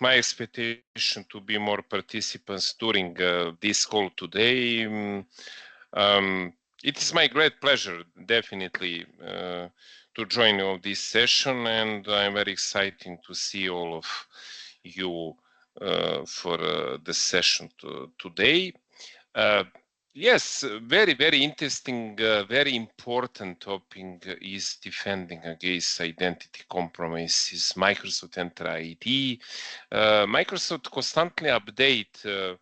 my expectation to be more participants during this call today. It is my great pleasure, definitely, to join you on this session, and I'm very excited to see all of you for the session today. Yes, very, very interesting, very important topic is defending against identity compromises. Microsoft Entra ID. Microsoft constantly update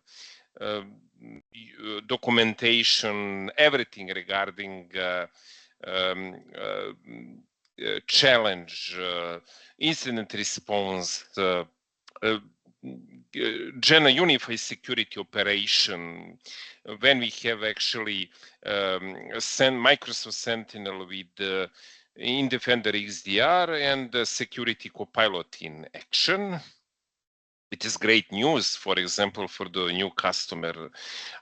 documentation, everything regarding challenge, incident response, unified security operation. When we have actually Microsoft Sentinel with in Defender XDR and Security Copilot in action. It is great news, for example, for the new customer,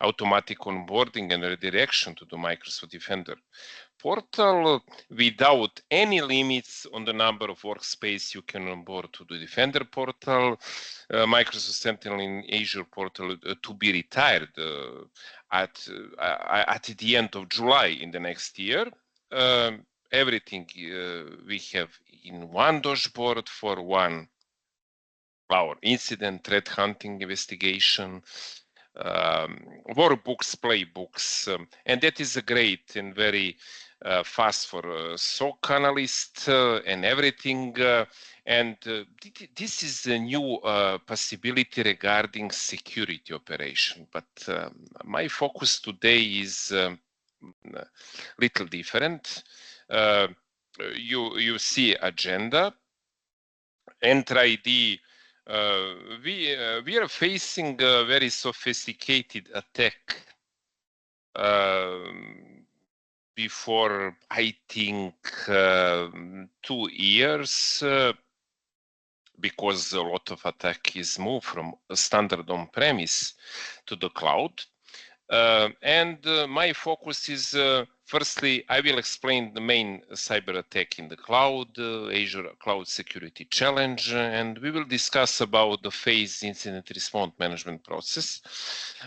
automatic onboarding and redirection to the Microsoft Defender portal without any limits on the number of workspace you can onboard to the Defender portal. Microsoft Sentinel in Azure portal to be retired at the end of July in the next year. Everything we have in one dashboard for one our incident, threat hunting, investigation, workbooks, playbooks, and that is a great and very fast for SOC analyst and everything. And this is a new possibility regarding security operation. But my focus today is little different. You see agenda, Entra ID. We are facing a very sophisticated attack before, I think, 2 years, because a lot of attack is moved from a standard on-premise to the cloud. And my focus is, firstly, I will explain the main cyber attack in the cloud, Azure Cloud Security Challenge, and we will discuss about the phase incident response management process,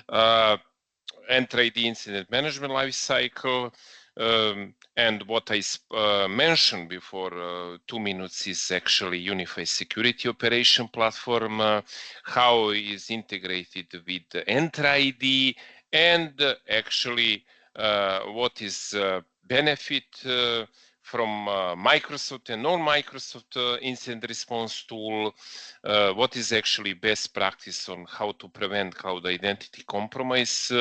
Entra ID incident management lifecycle, and what I mentioned before 2 minutes is actually unified security operation platform, how it is integrated with the Entra ID, and actually what is benefit from Microsoft and non-Microsoft incident response tool, what is actually best practice on how to prevent cloud identity compromise,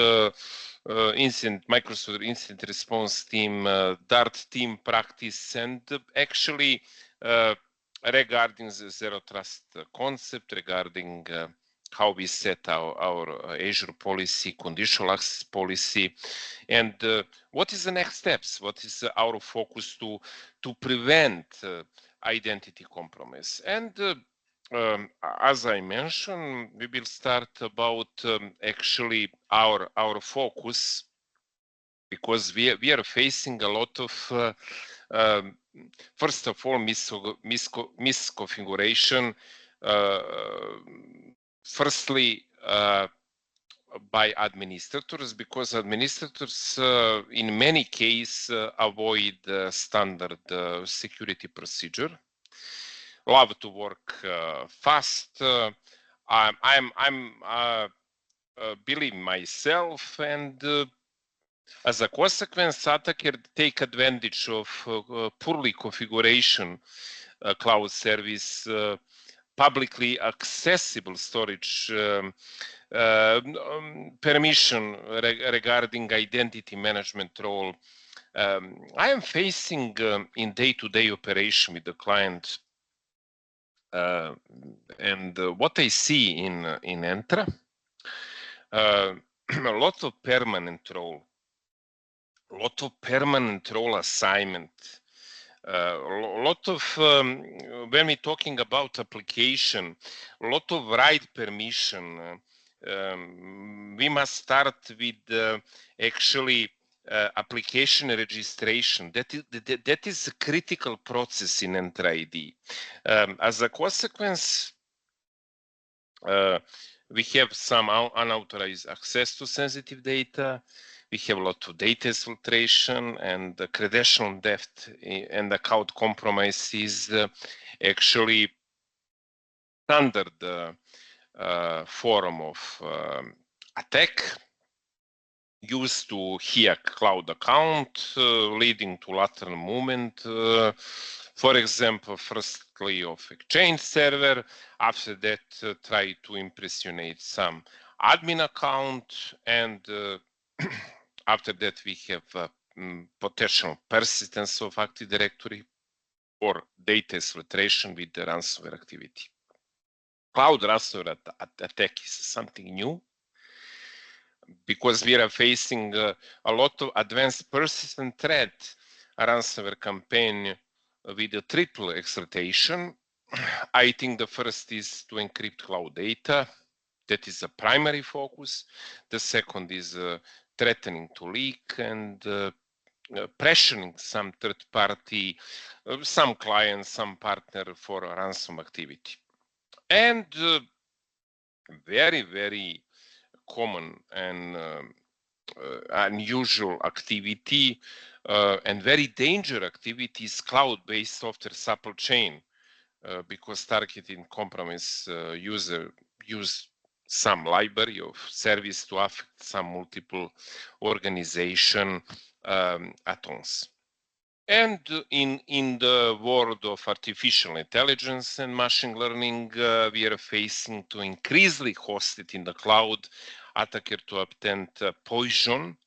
Microsoft incident response team, DART team practice, and actually regarding the zero trust concept, regarding how we set our Azure policy, conditional access policy, and what is the next steps? What is our focus to prevent identity compromise? And as I mentioned, we will start about actually our focus, because we are facing a lot of first of all misconfiguration. Firstly, by administrators, because administrators in many cases avoid standard security procedure, love to work fast. I'm believe myself, and as a consequence, attacker take advantage of poorly configuration cloud service, publicly accessible storage, permission regarding identity management role. I am facing in day-to-day operation with the client, and what I see in Entra, a lot of permanent role, assignment, a lot of when we're talking about application, a lot of write permission. We must start with actually application registration. That is a critical process in Entra ID. As a consequence, We have some unauthorized access to sensitive data. We have a lot of data exfiltration, and the credential theft and account compromise is actually standard form of attack used to hack cloud account, leading to lateral movement. For example, firstly of Exchange server, after that try to impersonate some admin account, and after that we have potential persistence of Active Directory or data exfiltration with the ransomware activity. Cloud ransomware attack is something new, because we are facing a lot of advanced persistent threat ransomware campaign with a triple exploitation. I think the first is to encrypt cloud data. That is a primary focus. The second is threatening to leak and pressuring some third party, some client, some partner for ransom activity. And very, very common and unusual activity and very dangerous activity is cloud-based software supply chain, because targeting compromise user use some library of service to affect some multiple organization at once. And in the world of artificial intelligence and machine learning, we are facing to increasingly hosted in the cloud attacker to obtain poison,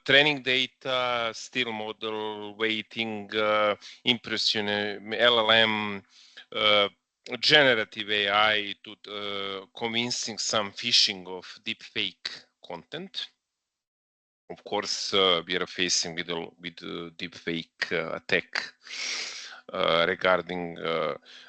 training data, steel model, weighting, impression, LLM, generative AI to convincing some phishing of deepfake content. Of course, we are facing with deepfake attack regarding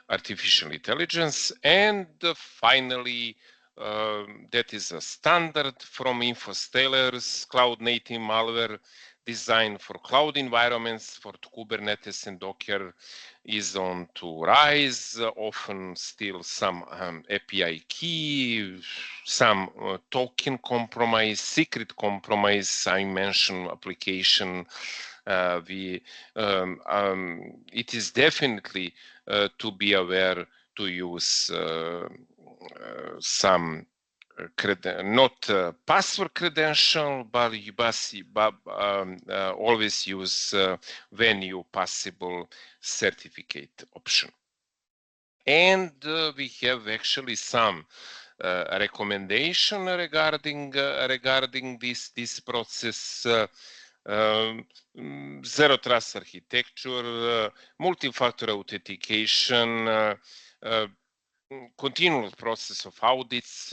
artificial intelligence. And finally, that is a standard from InfoStailers, cloud native malware designed for cloud environments for Kubernetes and Docker is on to rise, often still some API key, some token compromise, secret compromise. I mentioned application. It is definitely to be aware to use some not password credential, but always use when you possible certificate option. And we have actually some recommendation regarding this process. Zero trust architecture, multi-factor authentication, continual process of audits,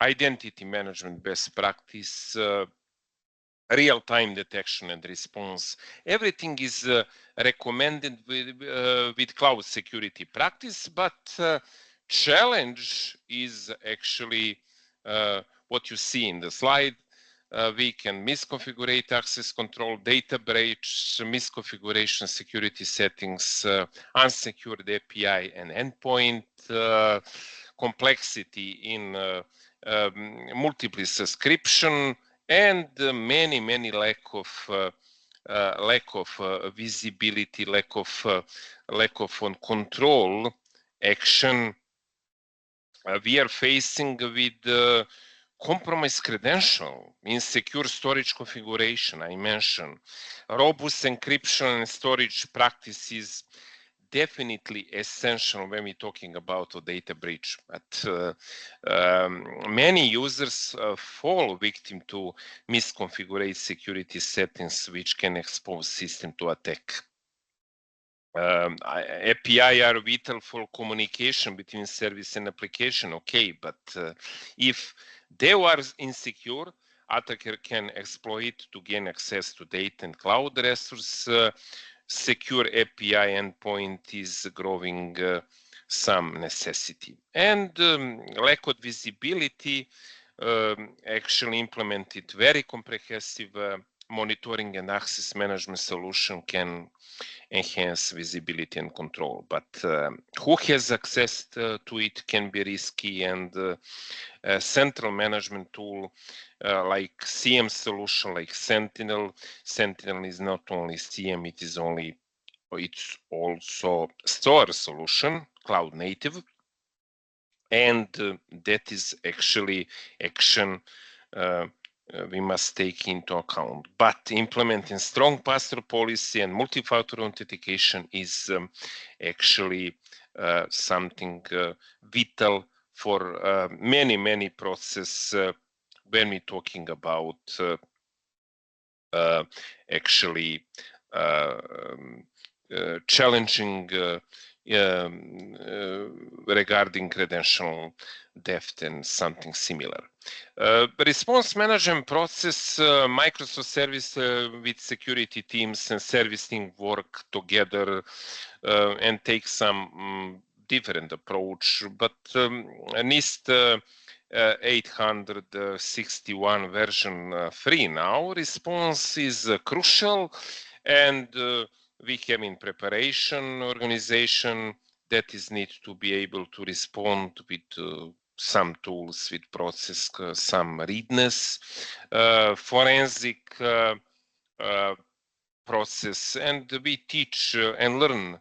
identity management best practice, real-time detection and response. Everything is recommended with cloud security practice, but challenge is actually what you see in the slide. We can misconfigure access control, data breach, misconfiguration security settings, unsecured API and endpoint, complexity in multiple subscription, and many lack of visibility, lack of control action. We are facing with compromised credential, insecure storage configuration. I mentioned robust encryption and storage practices, definitely essential when we're talking about a data breach. But many users fall victim to misconfigured security settings, which can expose system to attack. API are vital for communication between service and application, okay, but if they are insecure, attacker can exploit to gain access to data and cloud resources. Secure API endpoint is growing some necessity. And lack of visibility actually implemented very comprehensive monitoring and access management solution can enhance visibility and control. But who has access to it can be risky, and a central management tool like CM solution like Sentinel. Sentinel is not only CM, it's also store solution, cloud native, and that is actually action we must take into account. But implementing strong pass-through policy and multi-factor authentication is actually something vital for many process when we're talking about actually challenging regarding credential theft and something similar. Response management process, microservice with security teams and service team work together and take some different approach, but NIST 861 version 3 now. Response is crucial, and we have in preparation organization that is need to be able to respond with some tools, with process, some readiness, forensic process, and we teach and learn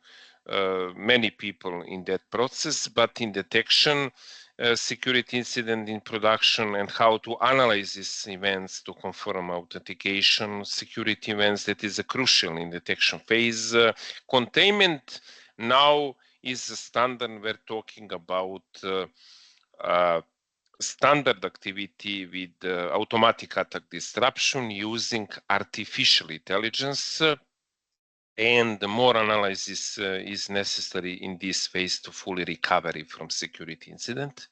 many people in that process, but in detection, security incident in production, and how to analyze these events to confirm authentication, security events, that is crucial in detection phase. Containment now is a standard. We're talking about standard activity with automatic attack disruption using artificial intelligence, and more analysis is necessary in this phase to fully recover from security incident.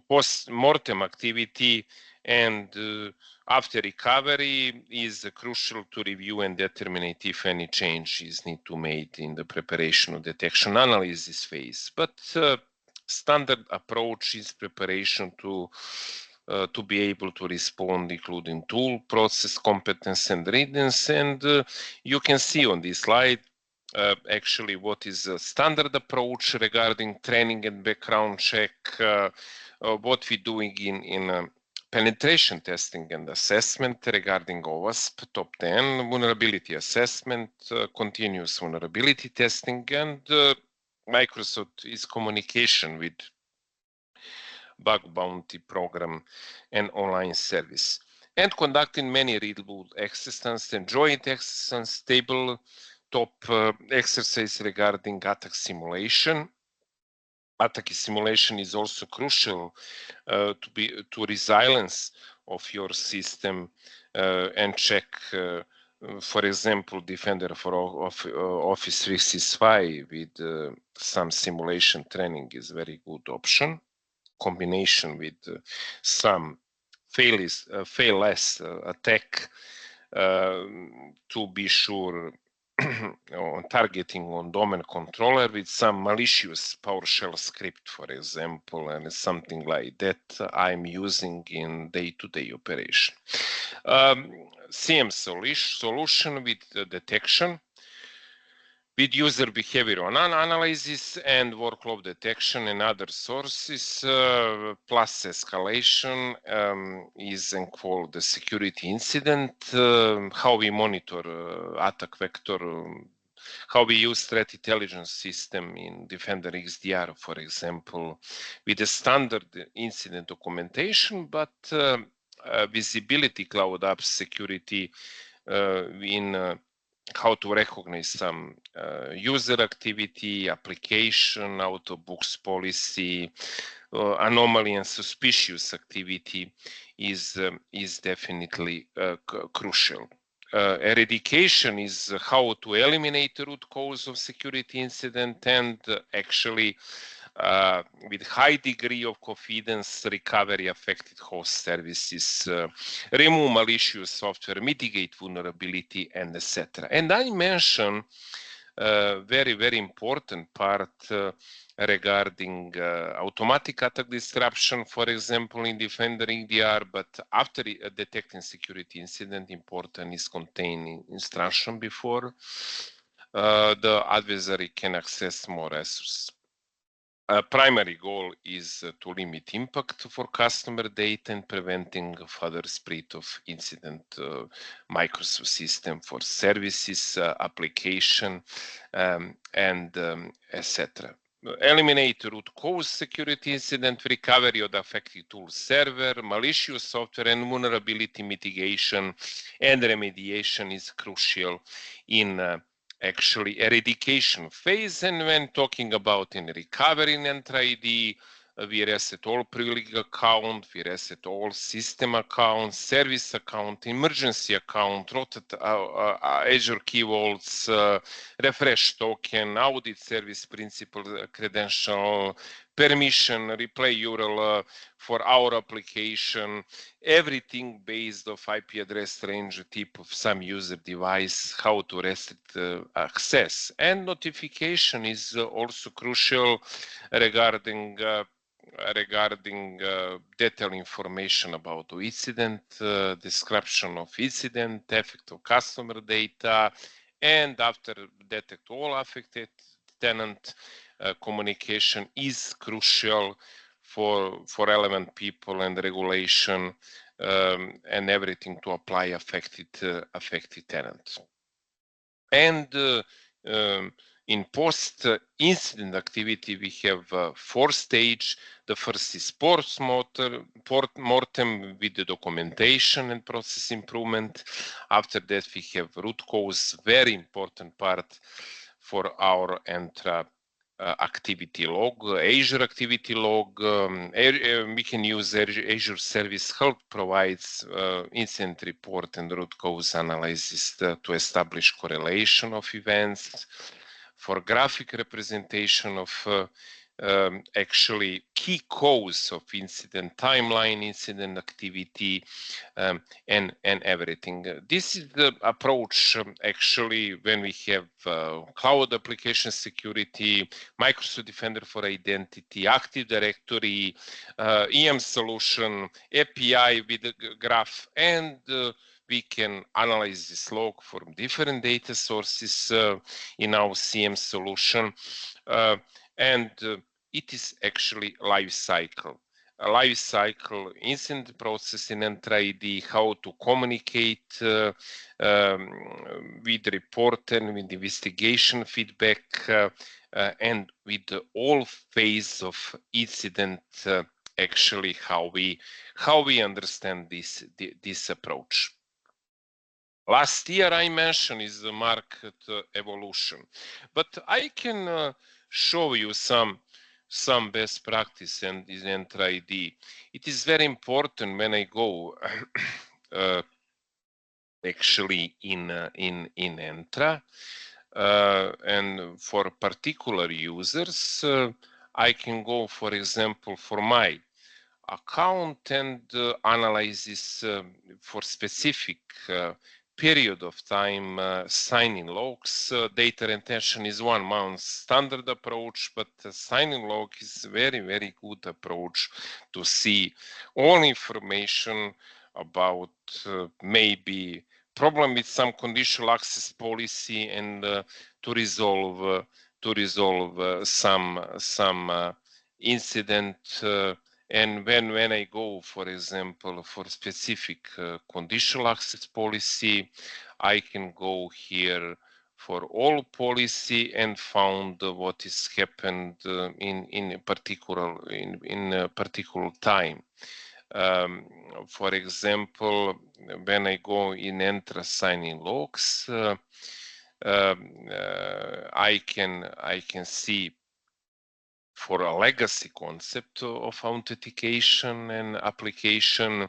Post-mortem activity and after recovery is crucial to review and determine if any changes need to be made in the preparation of detection analysis phase. But standard approach is preparation to be able to respond, including tool, process, competence, and readiness. And you can see on this slide actually what is a standard approach regarding training and background check, what we're doing in penetration testing and assessment regarding OWASP top 10, vulnerability assessment, continuous vulnerability testing, and Microsoft is communication with bug bounty program and online service, and conducting many readable exercises and joint exercises, table top exercise regarding attack simulation. Attack simulation is also crucial to resilience of your system and check. For example, Defender for Office 365 with some simulation training is very good option. Combination with some fail-less attack to be sure on targeting on domain controller with some malicious PowerShell script, for example, and something like that I'm using in day-to-day operation. CM solution with detection, with user behavior analysis and workload detection and other sources, plus escalation is called the security incident, how we monitor attack vector, how we use threat intelligence system in Defender XDR, for example, with a standard incident documentation, but visibility cloud apps security in how to recognize some user activity, application, out-of-books policy, anomaly and suspicious activity is definitely crucial. Eradication is how to eliminate the root cause of security incident, and actually with high degree of confidence recovery affected host services, remove malicious software, mitigate vulnerability, and etc. And I mentioned very important part regarding automatic attack disruption, for example, in Defender EDR. But after detecting security incident, important is containing instruction before the adversary can access more resources. A primary goal is to limit impact for customer data and preventing further spread of incident Microsoft system for services, application, and etc. Eliminate root cause security incident recovery of the affected tool server, malicious software, and vulnerability mitigation and remediation is crucial in actually eradication phase. And when talking about in recovery in Entra ID, we reset all privileged account, we reset all system accounts, service account, emergency account, rotate Azure Key Vaults, refresh token, audit service principal credential, permission, replay URL for our application, everything based of IP address range, type of some user device, how to restrict access. And notification is also crucial regarding detailed information about the incident, description of incident, effect of customer data, and after detect all affected tenant, communication is crucial for relevant people and regulation and everything to apply affected tenants. And in post-incident activity, we have 4 stages. The first is post-mortem with the documentation and process improvement. After that, we have root cause, very important part for our Entra activity log, Azure activity log. We can use Azure Service Help provides incident report and root cause analysis to establish correlation of events. For graphic representation of actually key cause of incident timeline, incident activity, and everything. This is the approach actually when we have cloud application security, Microsoft Defender for Identity, Active Directory, EM solution, API with the graph, and we can analyze this log from different data sources in our CM solution. And it is actually life cycle. A life cycle incident process in Entra ID, how to communicate with report and with investigation feedback and with all phase of incident actually how we understand this approach. Last year I mentioned is the market evolution, but I can show you some best practice and is Entra ID. It is very important when I go actually in Entra and for particular users, I can go, for example, for my account and analyze this for specific period of time, signing logs. Data retention is 1 month standard approach, but signing log is very good approach to see all information about maybe problem with some conditional access policy and to resolve some incident. And when I go, for example, for specific conditional access policy, I can go here for all policy and found what is happened in a particular time. For example, when I go in Entra signing logs, I can see for a legacy concept of authentication and application.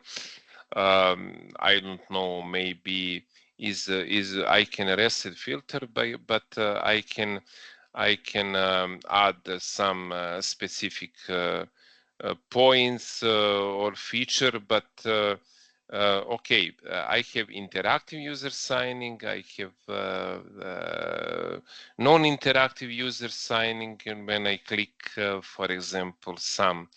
I don't know, maybe is I can reset filter but I can add some specific points or feature, but Okay, I have interactive user signing, I have non-interactive user signing, and when I click, for example, some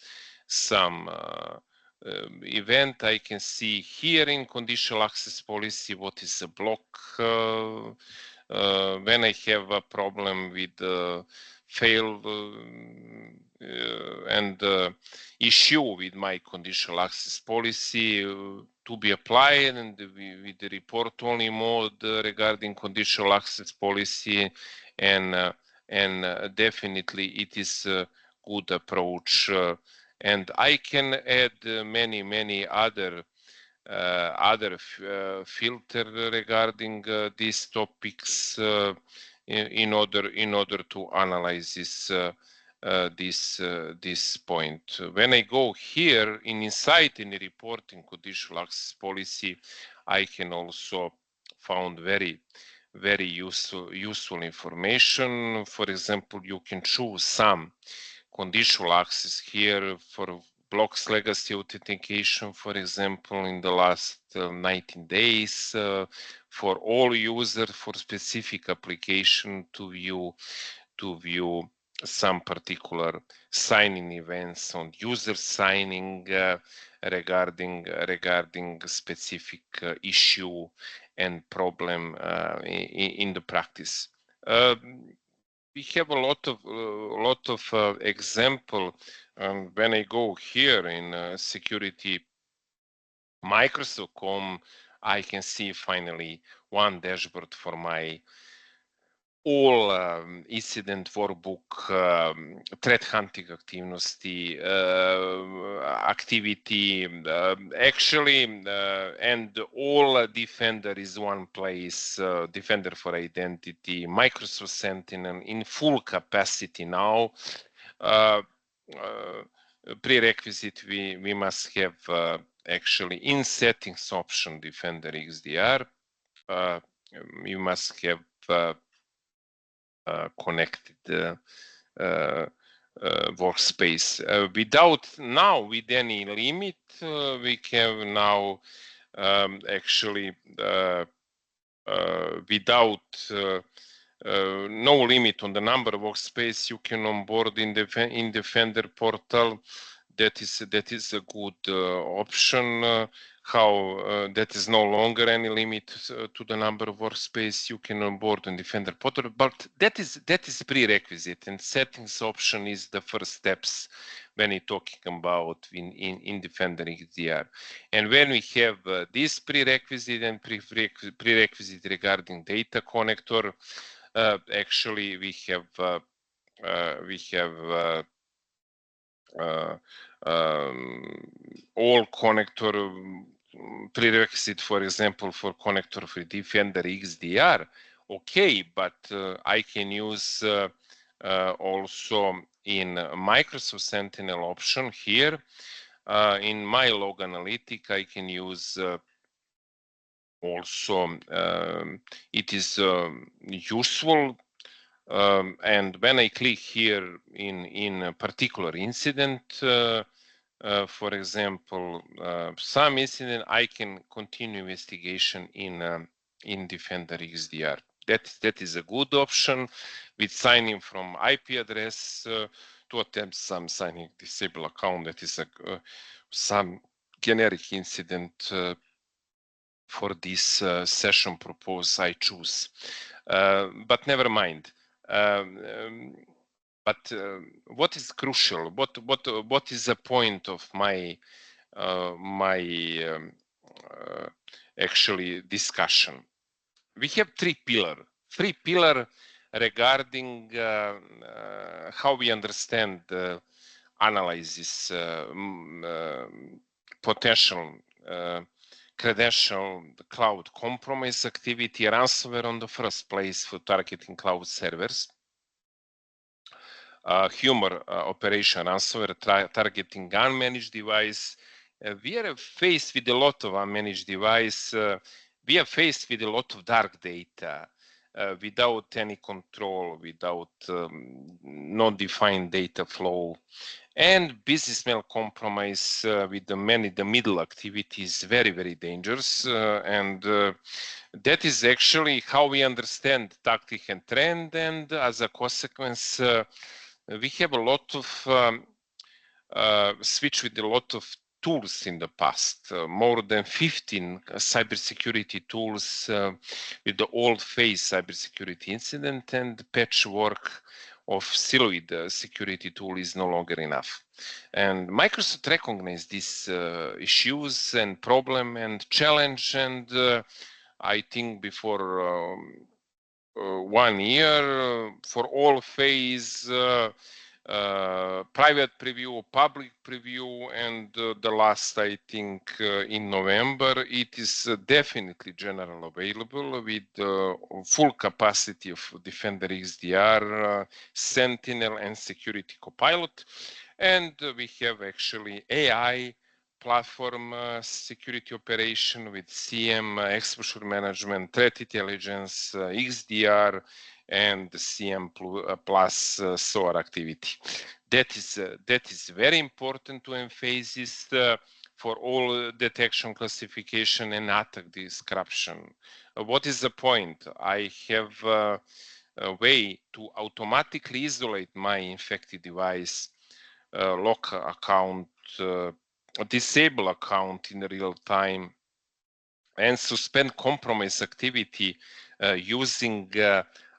event, I can see here in conditional access policy what is a block. When I have a problem with failed and issue with my conditional access policy to be applied, and with the report only mode regarding conditional access policy, and definitely it is a good approach, and I can add many other filter regarding these topics in order to analyze this point. When I go here in insight in the reporting conditional access policy, I can also found very useful information. For example, you can choose some conditional access here for blocks legacy authentication, for example, in the last 19 days for all users for specific application to view some particular signing events on user signing regarding specific issue and problem in the practice. We have a lot of example when I go here in security Microsoft.com. I can see finally one dashboard for my all incident workbook, threat hunting activity, actually, and all Defender is one place, Defender for Identity, Microsoft Sentinel in full capacity now. Prerequisite we must have actually in settings option Defender XDR. You must have connected workspace. With any limit, we can now actually without no limit on the number of workspace you can onboard in Defender portal. That is a good option. How that is no longer any limit to the number of workspace you can onboard in Defender portal, but that is prerequisite, and settings option is the first steps when you're talking about in Defender XDR. And when we have this prerequisite and prerequisite regarding data connector, actually we have all connector prerequisite, for example, for connector for Defender XDR. Okay, but I can use also in Microsoft Sentinel option here. In my log analytic, I can use also it is useful. And when I click here in a particular incident, for example, some incident, I can continue investigation in Defender XDR. That is a good option with signing from IP address to attempt some signing disable account. That is some generic incident for this session propose I choose. But never mind. But what is crucial? What is the point of my actually discussion? We have three pillar regarding how we understand analysis potential credential cloud compromise activity, ransomware on the first place for targeting cloud servers, humor operation ransomware targeting unmanaged device. We are faced with a lot of unmanaged device. We are faced with a lot of dark data. without any control, without no defined data flow, and business mail compromise with the middle activities, very dangerous, and that is actually how we understand tactic and trend, and as a consequence we have a lot of switch with a lot of tools in the past, more than 15 cybersecurity tools with the old phase cybersecurity incident, and patchwork of Siloid security tool is no longer enough. And Microsoft recognized these issues and problem and challenge, and I think before 1 year for all phase private preview, public preview, and the last, I think, in November, it is definitely general available with full capacity of Defender XDR, Sentinel, and Security Copilot. And we have actually AI platform security operation with CM, exposure management, threat intelligence, XDR, and CM plus SOAR activity. That is very important to emphasize for all detection, classification, and attack description. What is the point? I have a way to automatically isolate my infected device, lock account, disable account in real time, and suspend compromise activity using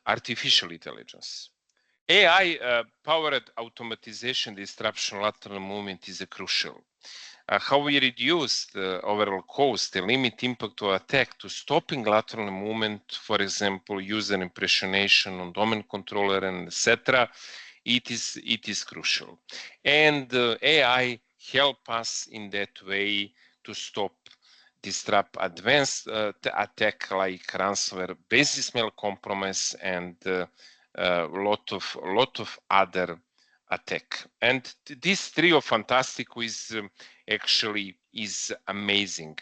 artificial intelligence. AI powered automatization disruption lateral movement is crucial. How we reduce the overall cost, the limit impact to attack to stopping lateral movement, for example, user impersonation on domain controller and etc. It is crucial. And AI help us in that way to stop disrupt advanced attack like ransomware, business mail compromise, and lot of other attack. And this trio fantastic is actually is amazing.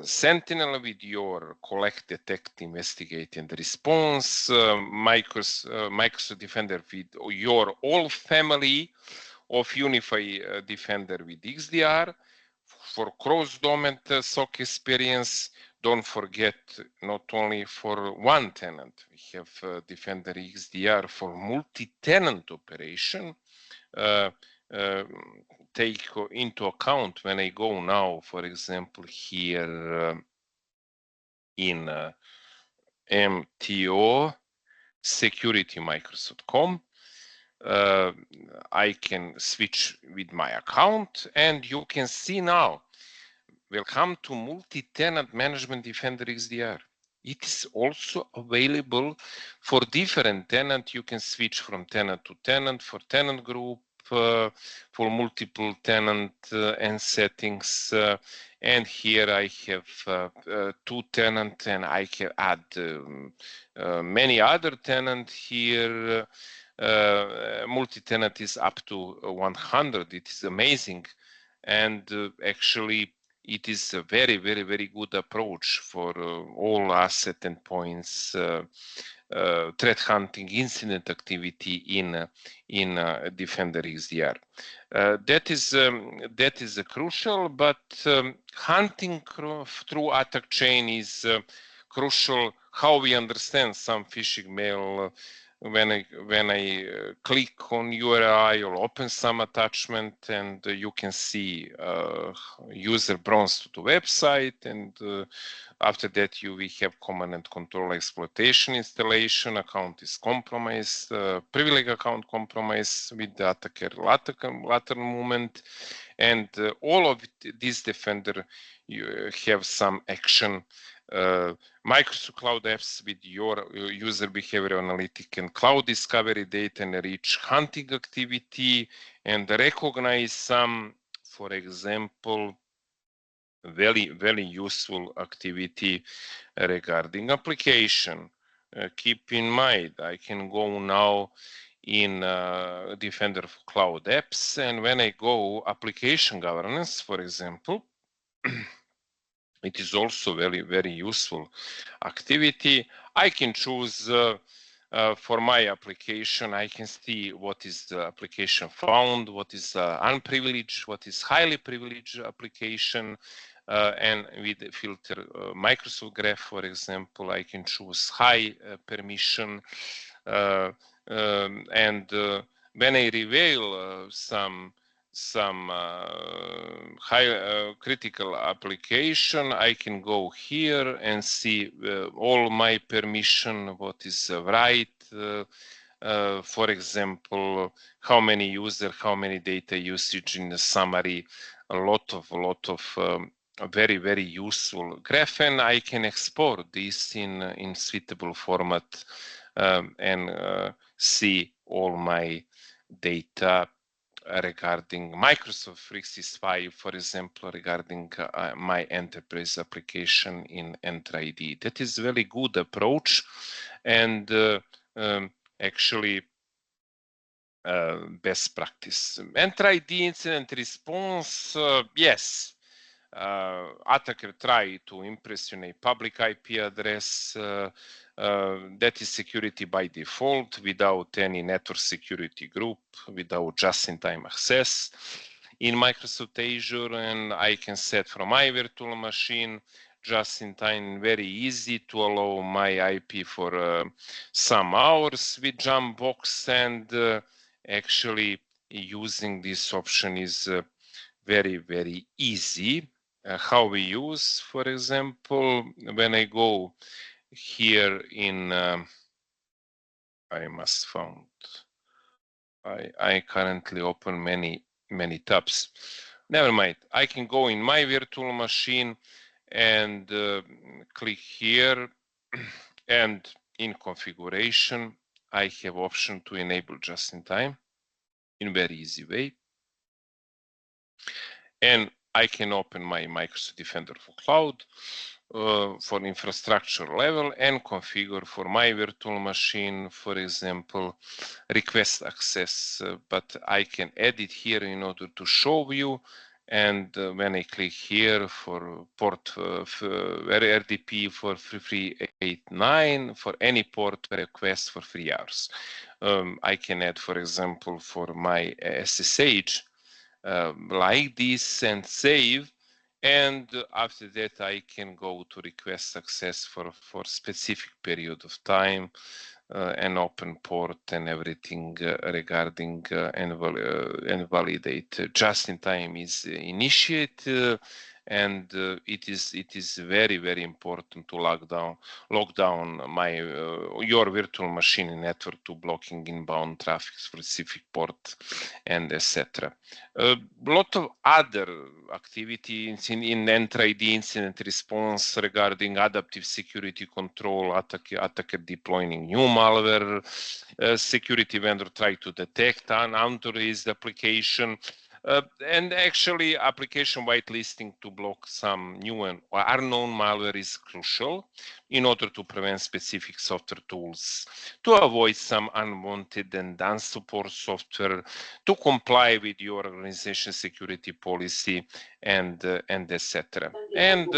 Sentinel with your collect, detect, investigate, and response. Microsoft Defender with your all family of Unify Defender with XDR. For cross-domain SOC experience, don't forget not only for one tenant, we have Defender XDR for multi-tenant operation. Take into account when I go now, for example, here in MTO security Microsoft.com, I can switch with my account, and you can see now, welcome to multi-tenant management Defender XDR. It is also available for different tenant. You can switch from tenant to tenant for tenant group, for multiple tenant and settings. And here I have 2 tenant, and I can add many other tenant here. Multi-tenant is up to 100. It is amazing. And actually, it is a very good approach for all asset endpoints, threat hunting, incident activity in Defender XDR. That is crucial, but hunting through attack chain is crucial. How we understand some phishing mail. When I click on URI or open some attachment, and you can see user browse to the website, and after that we have command and control exploitation installation, account is compromised, privilege account compromised with the attacker lateral movement, and all of this Defender you have some action. Microsoft Cloud Apps with your user behavior analytic and cloud discovery data, and reach hunting activity, and recognize some, for example, very useful activity regarding application. Keep in mind, I can go now in Defender for Cloud Apps, and when I go application governance, for example, it is also very useful activity. I can choose for my application, I can see what is the application found, what is unprivileged, what is highly privileged application, and with the filter Microsoft Graph, for example, I can choose high permission, and when I reveal some high critical application, I can go here and see all my permission, what is right. For example, how many user, how many data usage in the summary, a lot of very, very useful graph, and I can export this in suitable format and see all my data regarding Microsoft 365, for example, regarding my enterprise application in Entra ID. That is a very good approach, and actually best practice. Entra ID incident response, yes. Attacker try to impersonate public IP address. That is security by default, without any network security group, without just-in-time access in Microsoft Azure, and I can set from my virtual machine just-in-time, very easy to allow my IP for some hours with Jumpbox, and actually using this option is very, very easy. How we use, for example, when I go here in, I must found, I currently open many tabs. Never mind, I can go in my virtual machine and click here, and in configuration, I have option to enable just in time in very easy way. And I can open my Microsoft Defender for Cloud for infrastructure level and configure for my virtual machine, for example, request access. But I can edit here in order to show you. And when I click here for port RDP for 3389 for any port request for 3 hours, I can add, for example, for my SSH. Like this and save, and after that I can go to request access for specific period of time and open port and everything regarding and validate. Just in time is initiate, and it is very, very important to lock down my your virtual machine network to blocking inbound traffic, specific port, and etc. A lot of other activities in Entra ID incident response regarding adaptive security control, attacker deploying new malware, security vendor try to detect unauthorized application, and actually application whitelisting to block some new and unknown malware is crucial in order to prevent specific software tools, to avoid some unwanted and unsupported software, to comply with your organization security policy, and etc. And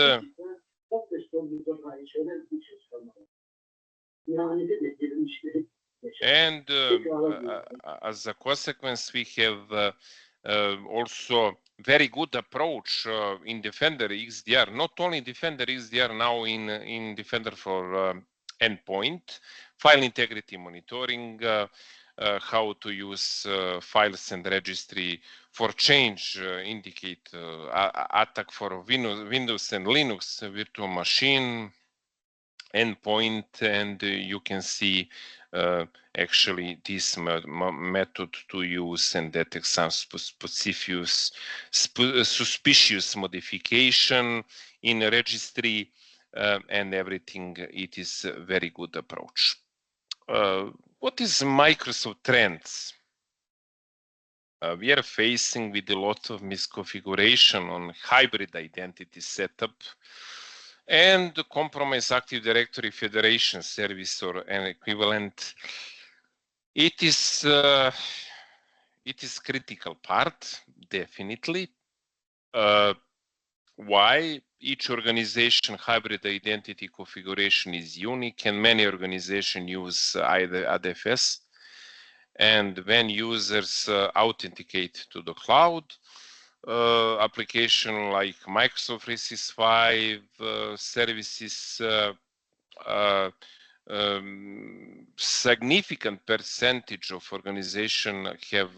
as a consequence, we have also very good approach in Defender XDR, not only Defender XDR, now in Defender for endpoint, file integrity monitoring, how to use files and registry for change, indicate attack for Windows and Linux virtual machine, endpoint, and you can see actually this method to use and detect some suspicious modification in a registry and everything. It is a very good approach. What is Microsoft trends? We are facing with a lot of misconfiguration on hybrid identity setup and compromise Active Directory Federation service or an equivalent. It is critical part, definitely. Why? Each organization hybrid identity configuration is unique, and many organizations use either ADFS. And when users authenticate to the cloud, application like Microsoft 365 services significant percentage of organization have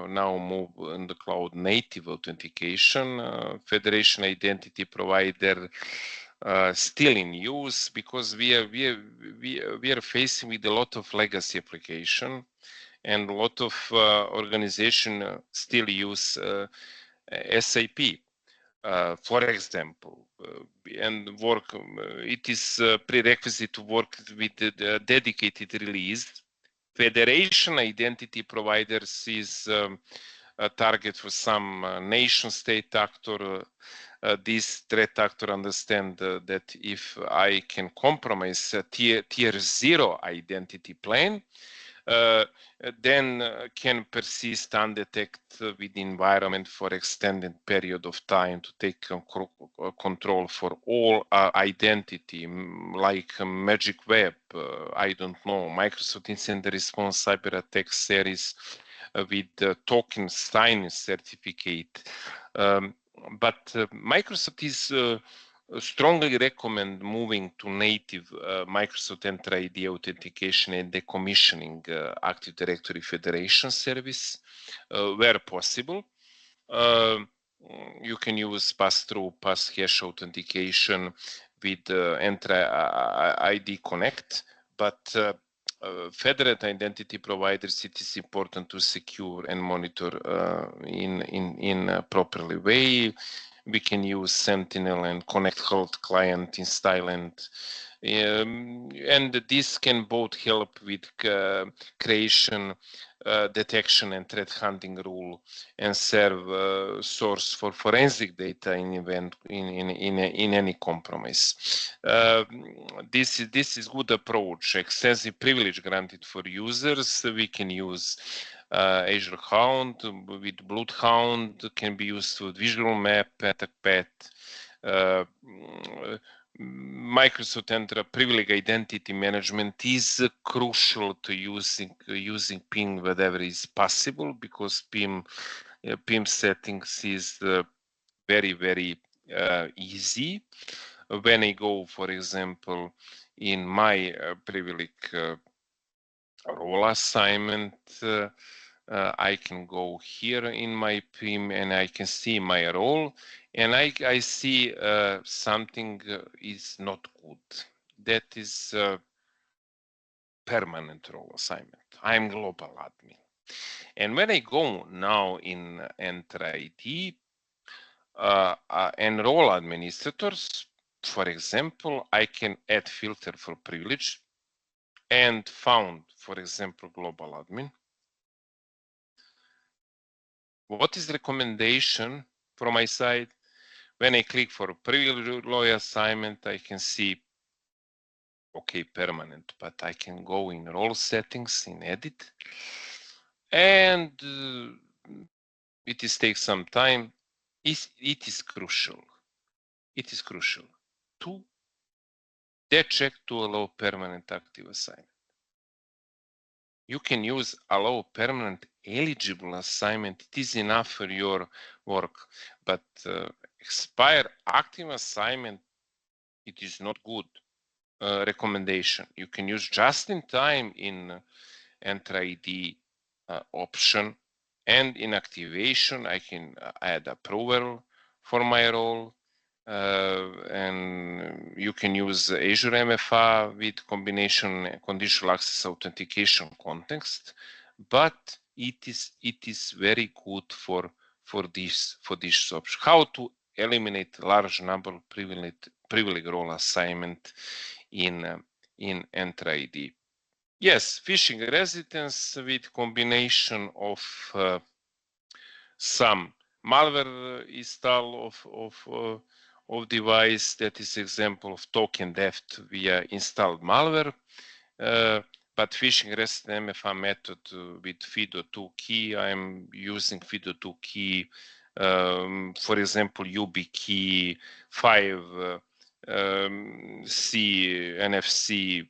now moved in the cloud native authentication. Federation identity provider still in use because we are facing with a lot of legacy application, and a lot of organization still use SAP. For example, and work, it is prerequisite to work with the dedicated release. Federation identity providers is a target for some nation state actor. This threat actor understand that if I can compromise tier 0 identity plane, then can persist undetected with the environment for extended period of time to take control for all identity, like Magic Web, I don't know, Microsoft Incident Response Cyber Attack Series with token signing certificate. But Microsoft is strongly recommend moving to native Microsoft Entra ID authentication and decommissioning Active Directory Federation service where possible. You can use pass-through, pass-hash authentication with Entra ID Connect, but federated identity providers, it is important to secure and monitor in a properly way. We can use Sentinel and Connect Health client in Stylant. And this can both help with creation, detection and threat hunting rule, and serve source for forensic data in event in any compromise. This is good approach. Extensive privilege granted for users. We can use Azure Hound with Bloodhound, can be used with Visual Map, AttackPath. Microsoft Entra privilege identity management is crucial to using PIM wherever is possible, because PIM settings is very easy. When I go, for example, in my privilege role assignment, I can go here in my PIM and I can see my role, and I see something is not good. That is permanent role assignment. I'm global admin. And when I go now in Entra ID and role administrators, for example, I can add filter for privilege and found, for example, global admin. What is the recommendation from my side? When I click for privilege lawyer assignment, I can see, okay, permanent, but I can go in role settings in edit, and it is take some time. It is crucial. It is crucial to check to allow permanent active assignment. You can use allow permanent eligible assignment. It is enough for your work, but expire active assignment, it is not good recommendation. You can use just in time in Entra ID option, and in activation I can add approval for my role, and you can use Azure MFA with combination conditional access authentication context, but it is very good for this option. How to eliminate large number of privilege role assignment in Entra ID. Yes, phishing residence with combination of some malware install of device. That is example of token theft via installed malware. But phishing resident MFA method with FIDO2 key. I'm using FIDO2 key for example, YubiKey 5, C, NFC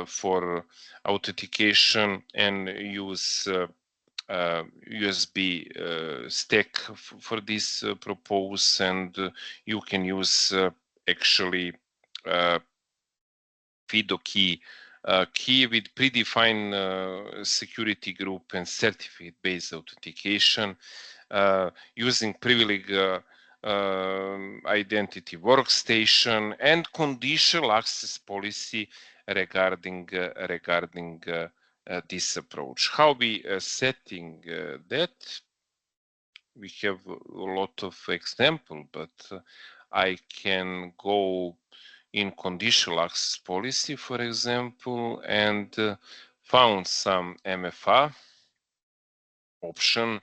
for authentication, and use USB stack for this purpose, and you can use actually FIDO key with predefined security group and certificate-based authentication using privilege identity workstation and conditional access policy regarding this approach. How we setting that? We have a lot of example, but I can go in conditional access policy, for example, and found some MFA option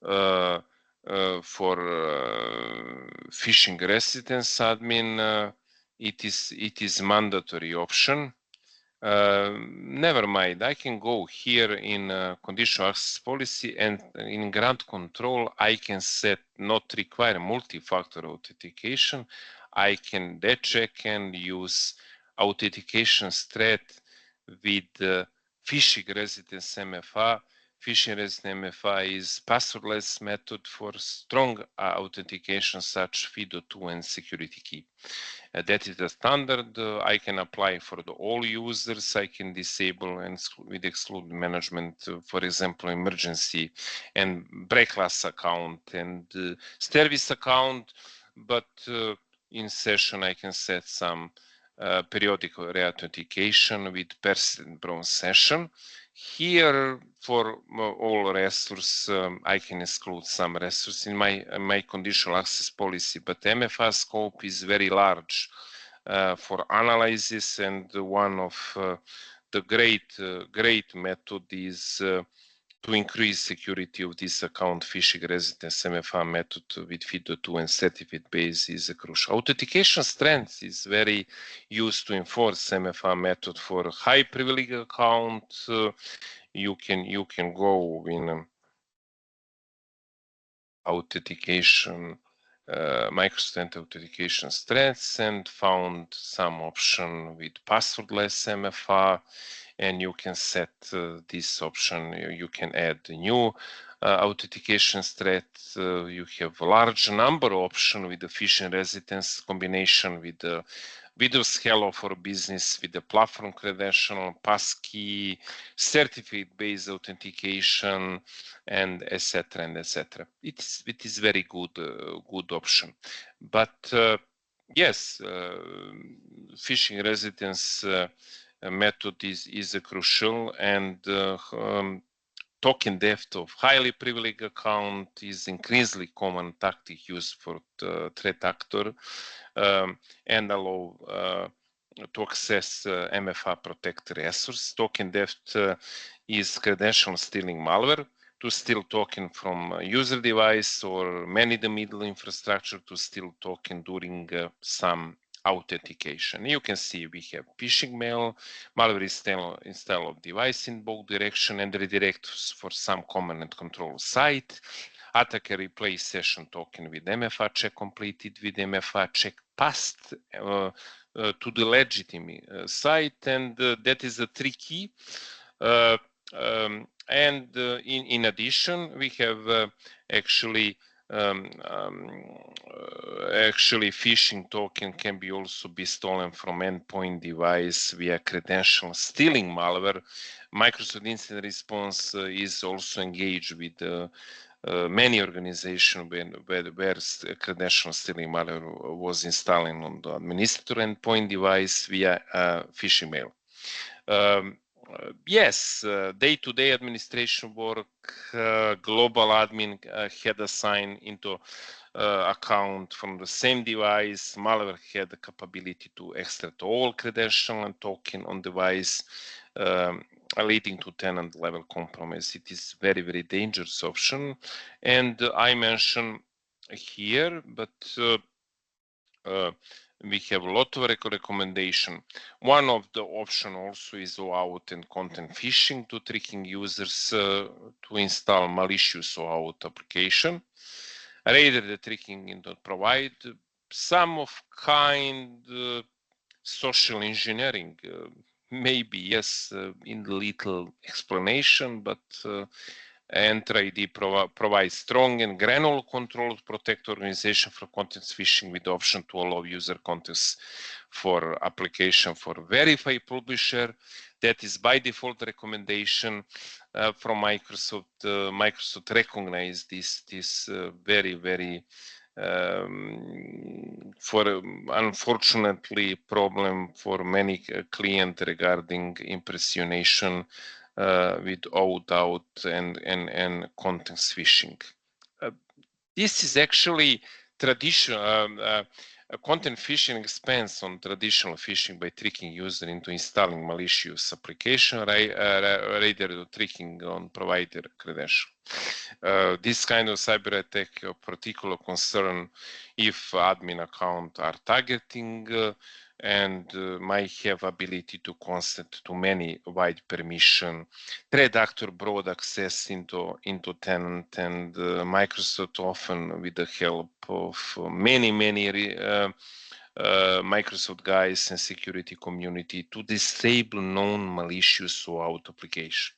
for phishing residence admin. It is mandatory option. Never mind, I can go here in conditional access policy, and in grant control I can set not require multi-factor authentication. I can decheck and use authentication threat with phishing residence MFA. Phishing residence MFA is passwordless method for strong authentication such FIDO2 and security key. That is the standard. I can apply for all users. I can disable and with exclude management, for example, emergency and break class account and service account. But in session, I can set some periodic re-authentication with persistent bronze session. Here, for all resources, I can exclude some resources in my conditional access policy, but MFA scope is very large for analysis, and one of the great method is to increase security of this account phishing residence MFA method with FIDO2 and certificate base is crucial. Authentication strength is very used to enforce MFA method for high privilege account. You can go in authentication, Microsoft authentication strengths, and found some option with passwordless MFA, and you can set this option. You can add new authentication threat. You have a large number of options with the phishing residence combination with the Windows Hello for Business with the platform credential, passkey, certificate-based authentication, and etc. and etc. It is very good option, but yes, phishing residence method is crucial, and token theft of highly privileged account is increasingly common tactic used for the threat actor, and allow to access MFA protect resource. Token theft is credential stealing malware to steal token from user device or man in the middle infrastructure to steal token during some authentication. You can see we have phishing mail, malware install of device in both direction and redirects for some command and control site. Attacker replace session token with MFA check completed with MFA check passed to the legitimate site, and that is a tricky. And in addition, we have actually phishing token can be also be stolen from endpoint device via credential stealing malware. Microsoft Incident Response is also engaged with many organizations where credential stealing malware was installing on the administrator endpoint device via phishing mail. Yes, day-to-day administration work, global admin had assigned into account from the same device. Malware had the capability to extract all credential and token on device, leading to tenant level compromise. It is very, very dangerous option. And I mentioned here, but we have a lot of recommendation. One of the option also is OAuth and content phishing to tricking users to install malicious OAuth application. Rather, the tricking don't provide some of kind social engineering. Maybe yes, in the little explanation, but Entra ID provides strong and granular control to protect organization from content phishing with the option to allow user contents for application for verify publisher. That is by default recommendation from Microsoft. Microsoft recognize this very for unfortunately problem for many clients regarding impersonation with OAuth and content phishing. This is actually traditional. Content phishing expands on traditional phishing by tricking user into installing malicious application rather than tricking on provider credential. This kind of cyber attack of particular concern if admin account are targeting and might have ability to consent to many wide permission, threat actor broad access into tenant, and Microsoft often with the help of many Microsoft guys and security community to disable known malicious OAuth application.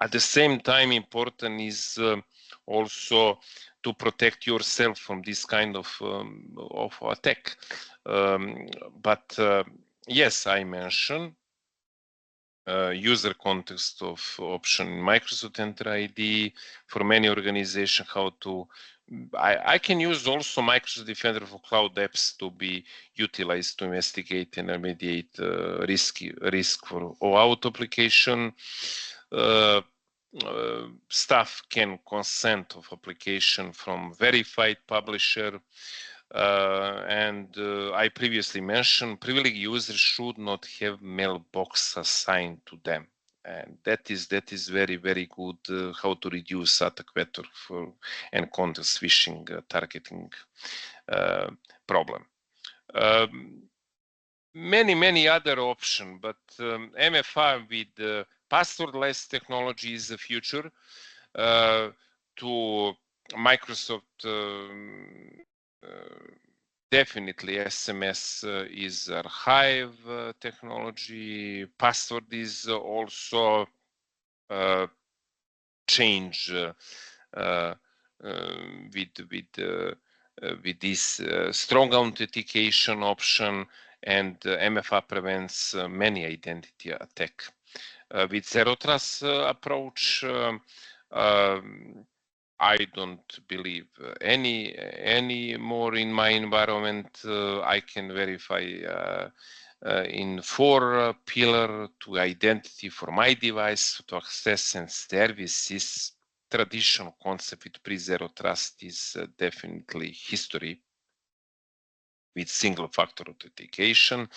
At the same time, important is also to protect yourself from this kind of attack. But yes, I mentioned user context of option in Microsoft Entra ID for many organizations. How to I can use also Microsoft Defender for Cloud Apps to be utilized to investigate and remediate risk for OAuth application. Staff can consent of application from verified publisher. And I previously mentioned privileged users should not have mailbox assigned to them. And that is very good how to reduce attack vector and context phishing targeting problem. Many other options, but MFA with passwordless technology is the future. To Microsoft definitely SMS is archive technology. Password is also change with this strong authentication option, and MFA prevents many identity attack. With zero trust approach, I don't believe any more in my environment. I can verify in 4 pillar to identity for my device to access and services. Traditional concept with pre-zero trust is definitely history with single factor authentication.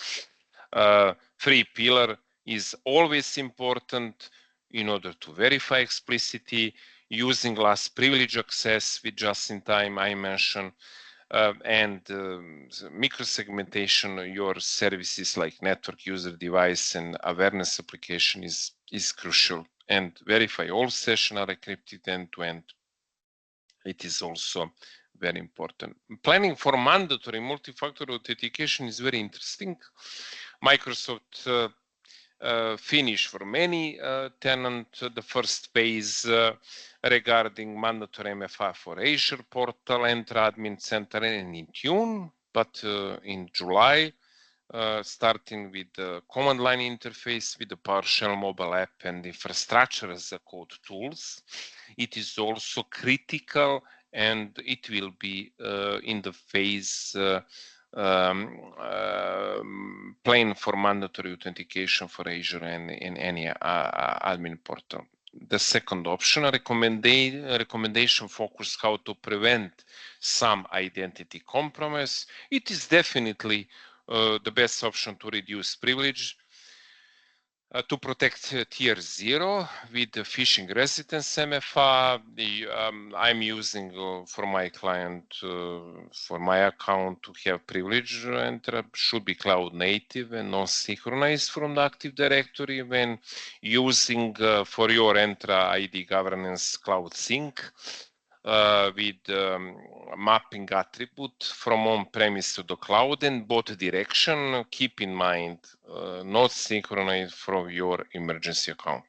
3 pillar is always important in order to verify explicitly, using last privilege access with just-in-time I mentioned, and microsegmentation your services like network, user, device, and awareness application is crucial. And verify all sessions are encrypted end-to-end. It is also very important. Planning for mandatory multi-factor authentication is very interesting. Microsoft finished for many tenants the first phase regarding mandatory MFA for Azure Portal, Entra Admin Center, and Intune. But in July, starting with the command line interface with the PowerShell mobile app and infrastructure as a code tools, it is also critical, and it will be in the phase plan for mandatory authentication for Azure and in any admin portal. The second option, recommendation focus how to prevent some identity compromise. It is definitely the best option to reduce privilege. To protect tier 0 with the phishing residence MFA, I'm using for my client, for my account to have privilege Entra should be cloud native and non-synchronized from the Active Directory when using for your Entra ID governance Cloud Sync. with mapping attribute from on-premise to the cloud and both direction. Keep in mind, not synchronized from your emergency account.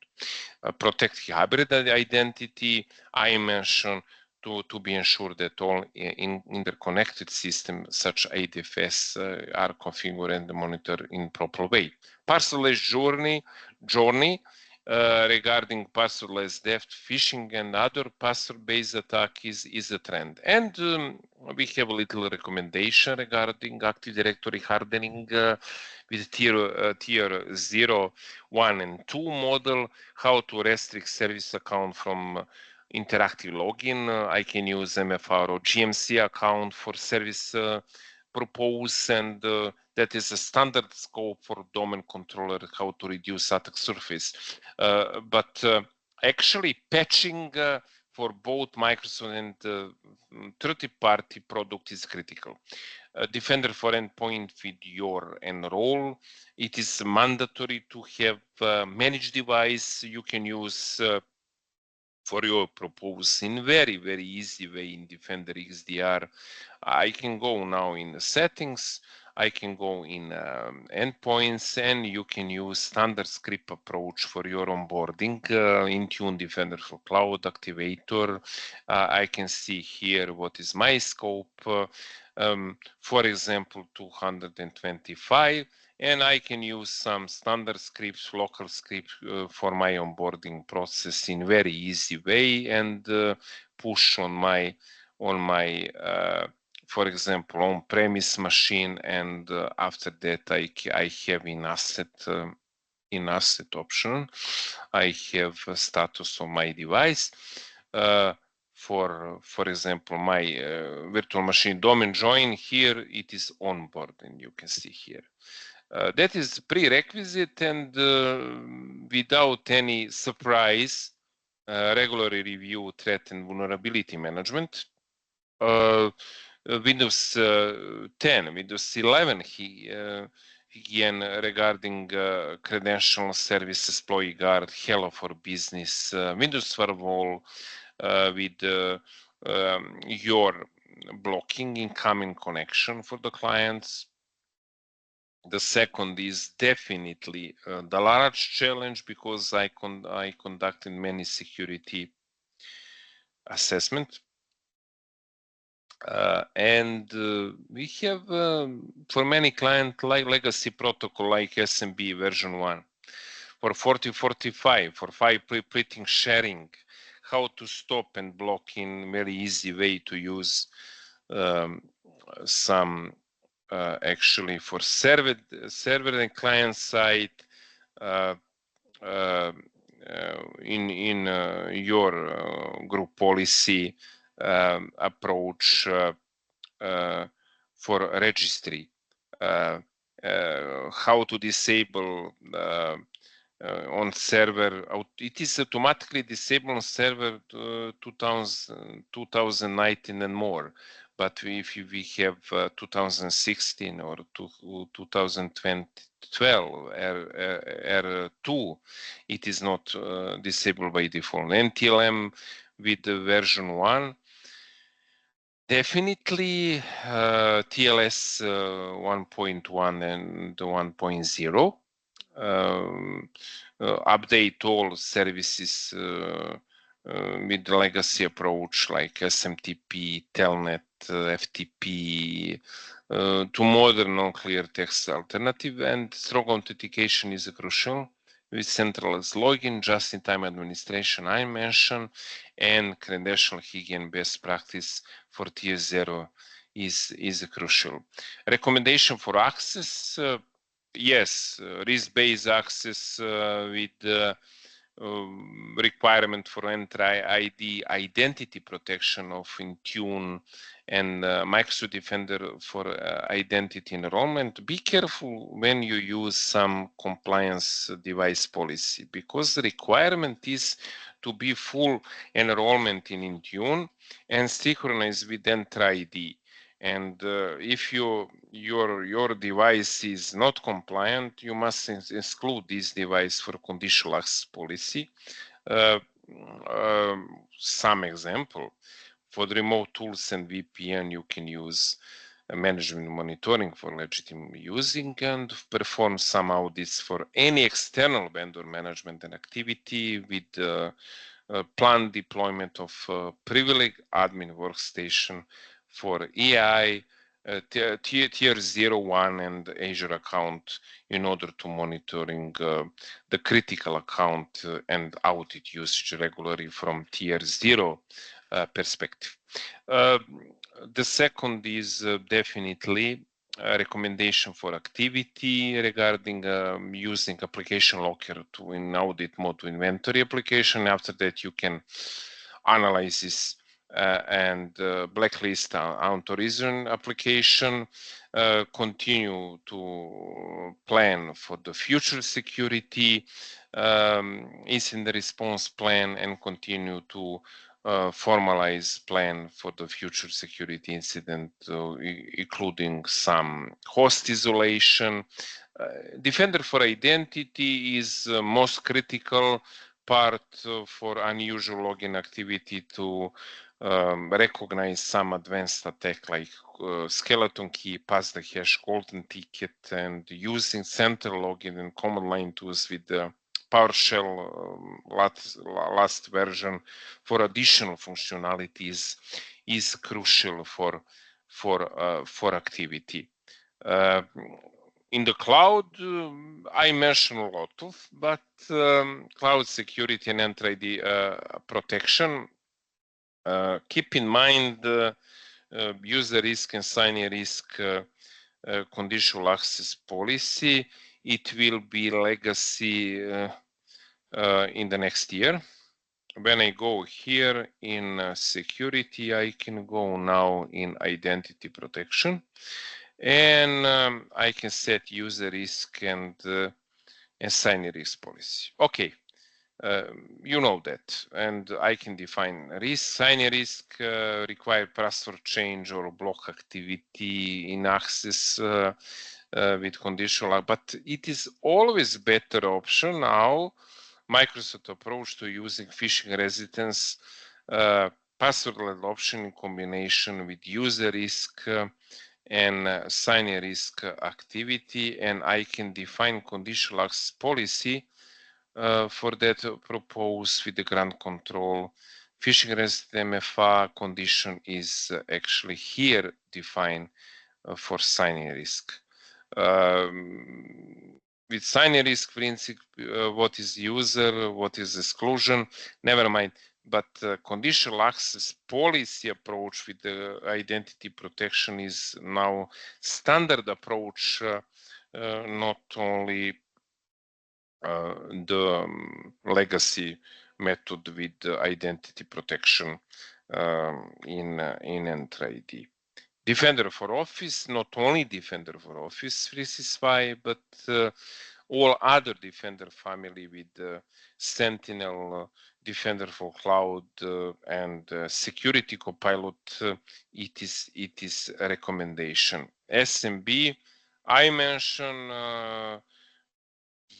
Protect hybrid identity. I mentioned to be ensured that all interconnected systems such ADFS are configured and monitored in proper way. Parcelless journey regarding passwordless theft, phishing, and other password-based attack is a trend. And we have a little recommendation regarding Active Directory hardening with tier 0, 1, and 2 model, how to restrict service account from interactive login. I can use MFR or GMC account for service purpose, and that is a standard scope for domain controller, how to reduce attack surface. But actually patching for both Microsoft and third-party product is critical. Defender for endpoint with your enroll. It is mandatory to have managed device. You can use for your purpose in very easy way in Defender XDR. I can go now in the settings, I can go in endpoints, and you can use standard script approach for your onboarding. Intune Defender for Cloud Activator. I can see here what is my scope. For example, 225. And I can use some standard scripts, local scripts for my onboarding process in very easy way and push on my for example, on-premise machine, and after that I have in asset option, I have a status of my device. For example, my virtual machine domain join here, it is onboard, and you can see here. That is prerequisite, and without any surprise, regularly review threat and vulnerability management. Windows 10, Windows 11, again regarding credential service exploit guard, Hello for Business, Windows Firewall with your blocking incoming connection for the clients. The second is definitely the large challenge, because I conducted many security assessment. And we have for many clients like legacy protocol like SMB version 1, for 4045, for file printing sharing, how to stop and block in very easy way to use some actually for server and client side in your group policy approach for registry, how to disable on server. It is automatically disabled on server 2019 and more. But if we have 2016 or 2012 R2, it is not disabled by default. NTLM with the version 1, definitely TLS 1.1 and 1.0. Update all services with the legacy approach like SMTP, Telnet, FTP, to modern non-clear text alternative, and strong authentication is crucial with centralized login, just-in-time administration I mentioned, and credential hygiene best practice for tier 0 is crucial. Recommendation for access, yes, risk-based access with requirement for Entra ID identity protection of Intune and Microsoft Defender for identity enrollment. Be careful when you use some compliance device policy, because the requirement is to be full enrollment in Intune and synchronize with Entra ID. And if your device is not compliant, you must exclude this device for conditional access policy. Some example, For the remote tools and VPN, you can use management monitoring for legitimate using and perform some audits for any external vendor management and activity with planned deployment of privileged admin workstation for EI, tier 01 and Azure account in order to monitoring the critical account and audit usage regularly from tier 0 perspective. The second is definitely a recommendation for activity regarding using application locker to in audit mode to inventory application. After that, you can analyze this and blacklist authorization application, continue to plan for the future security, incident response plan, and continue to formalize plan for the future security incident, including some host isolation. Defender for identity is most critical part for unusual login activity to recognize some advanced attack like skeleton key, pass the hash, golden ticket, and using central login and command line tools with the PowerShell last version for additional functionalities is crucial for activity. In the cloud, I mentioned a lot of, but cloud security and Entra ID protection. Keep in mind user risk and signing risk conditional access policy. It will be legacy in the next year. When I go here in security, I can go now in identity protection, and I can set user risk and sign risk policy. Okay, you know that, and I can define risk. Sign risk require password change or block activity in access with conditional, but it is always better option now. Microsoft approach to using phishing resistance password-led option in combination with user risk and sign risk activity, and I can define conditional access policy for that propose with the grant control. Phishing resistant MFA condition is actually here defined for signing risk. With signing risk principle, what is user, what is exclusion, never mind. But conditional access policy approach with the identity protection is now standard approach, not only the legacy method with identity protection in Entra ID. Defender for Office, not only Defender for Office 365, but all other Defender family with Sentinel, Defender for Cloud, and Security Copilot. It is a recommendation. SMB, I mentioned.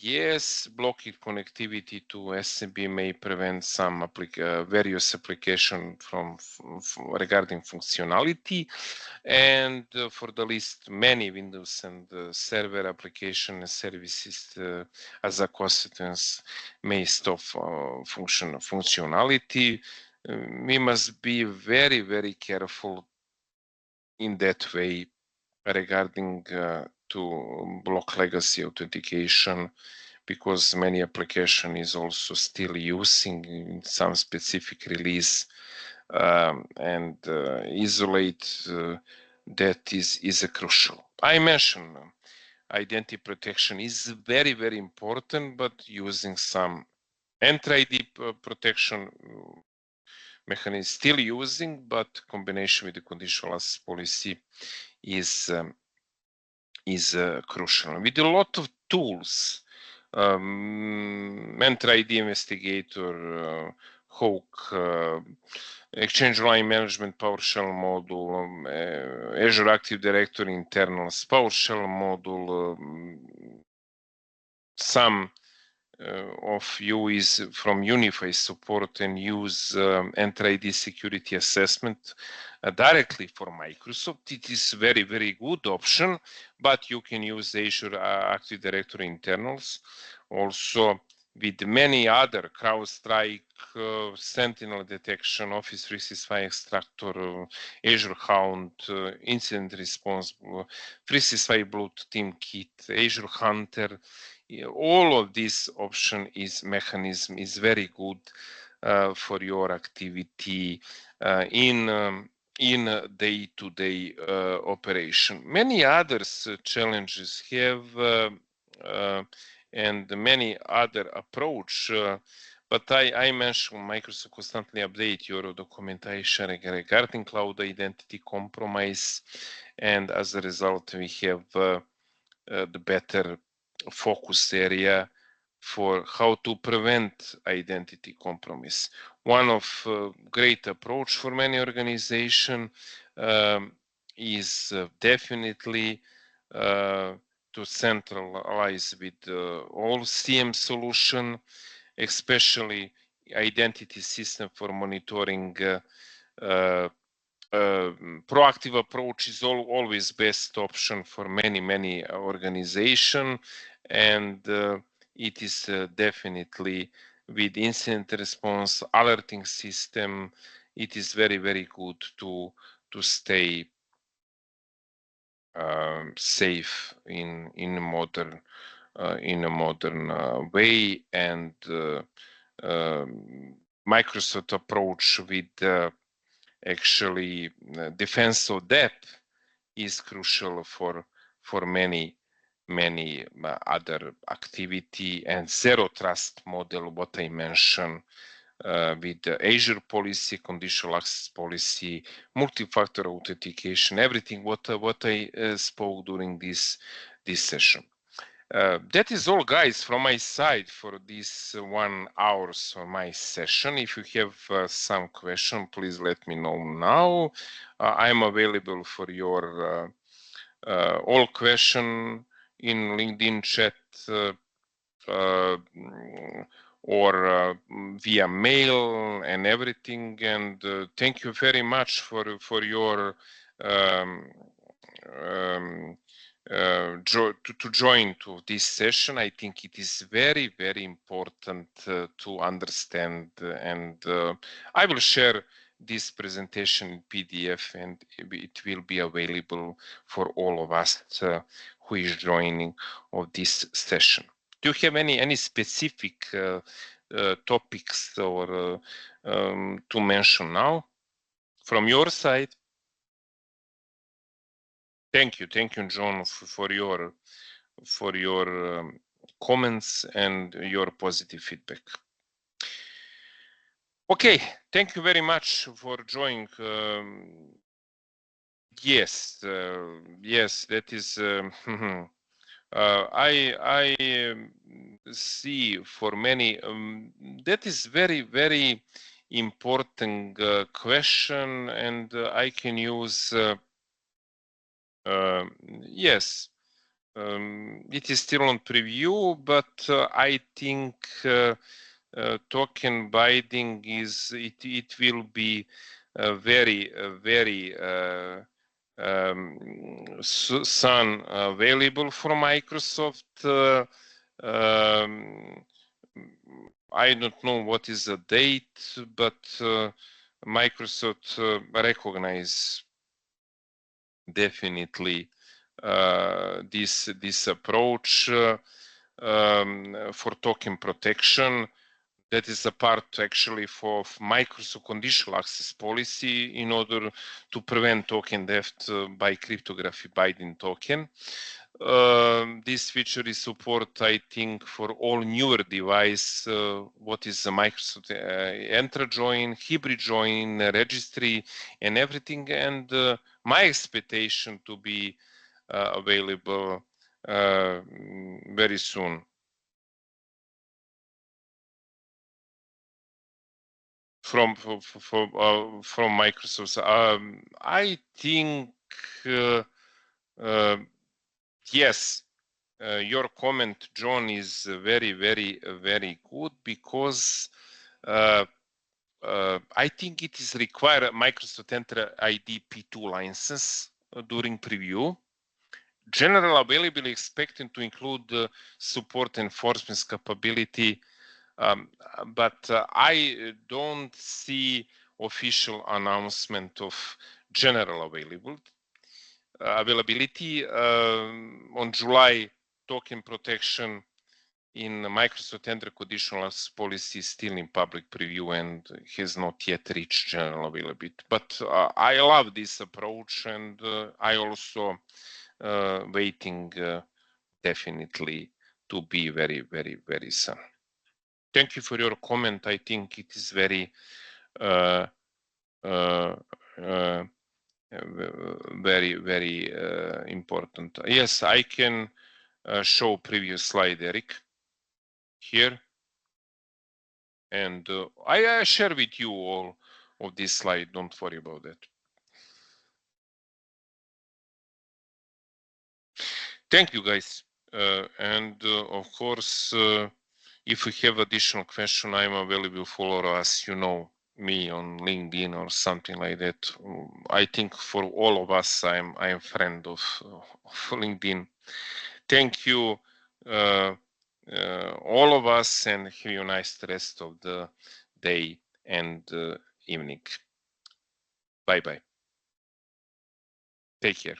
Yes, blocking connectivity to SMB may prevent some various application from regarding functionality, and for the list, many Windows and server application and services as a consequence may stop functionality. We must be very, very careful in that way regarding to block legacy authentication, because many application is also still using in some specific release and isolate that is a crucial. I mentioned identity protection is very, very important, but using some Entra ID protection mechanism still using, but combination with the conditional access policy is crucial. With a lot of tools, Entra ID Investigator, Hawk, Exchange Line Management PowerShell module, Azure Active Directory internals PowerShell module, some of you is from Unify support and use Entra ID security assessment directly for Microsoft. It is very, very good option, but you can use Azure Active Directory internals. Also, with many other CrowdStrike, Sentinel detection, Office 365 extractor, Azure Hound, incident response, 365 Blue Team Kit, Azure Hunter. All of this option is mechanism is very good for your activity in day-to-day operation. Many others challenges have and many other approach. But I mentioned Microsoft constantly update your documentation regarding cloud identity compromise, and as a result, we have the better focus area for how to prevent identity compromise. One of great approach for many organization is definitely to centralize with all CM solution, especially identity system for monitoring. Proactive approach is always best option for many organization, and it is definitely with incident response alerting system. It is very good to stay safe in a modern way, and Microsoft approach with actually defense of depth is crucial for many other activity, and zero trust model what I mentioned with the Azure policy, conditional access policy, multi-factor authentication, everything what I spoke during this session. That is all, guys, from my side for this 1 hour of my session. If you have some question, please let me know now. I'm available for your all question in LinkedIn chat or via mail and everything. And thank you very much for your to join to this session. I think it is very important to understand, and I will share this presentation in PDF, and it will be available for all of us who is joining of this session. Do you have any specific topics or to mention now from your side? Thank you, John, for your comments and your positive feedback. Okay, thank you very much for joining. Yes, that is. I see for many that is very important question, and I can use. Yes, it is still on preview, but I think token binding is it will be very soon available from Microsoft. I don't know what is the date, but Microsoft recognize definitely this approach for token protection. That is a part actually for Microsoft conditional access policy in order to prevent token theft by cryptography binding token. This feature is support, I think, for all newer device. What is the Microsoft Entra join, hybrid join, registry, and everything. And my expectation to be available very soon. From Microsoft, I think yes. your comment, John, is very, very good, because I think it is required Microsoft Entra ID P2 license during preview. General availability expected to include support enforcement capability, but I don't see official announcement of general availability. On July, token protection in Microsoft Entra conditional policy is still in public preview and has not yet reached general availability. But I love this approach, and I also waiting definitely to be very, very, very soon. Thank you for your comment. I think it is very very, very important. Yes, I can show previous slide, Eric, here. And I share with you all of this slide. Don't worry about that. Thank you, guys. And of course, if you have additional question, I'm available for us, you know, me on LinkedIn or something like that. I think for all of us, I'm friend of LinkedIn. Thank you, all of us, and have a nice rest of the day and evening. Bye bye. Take care.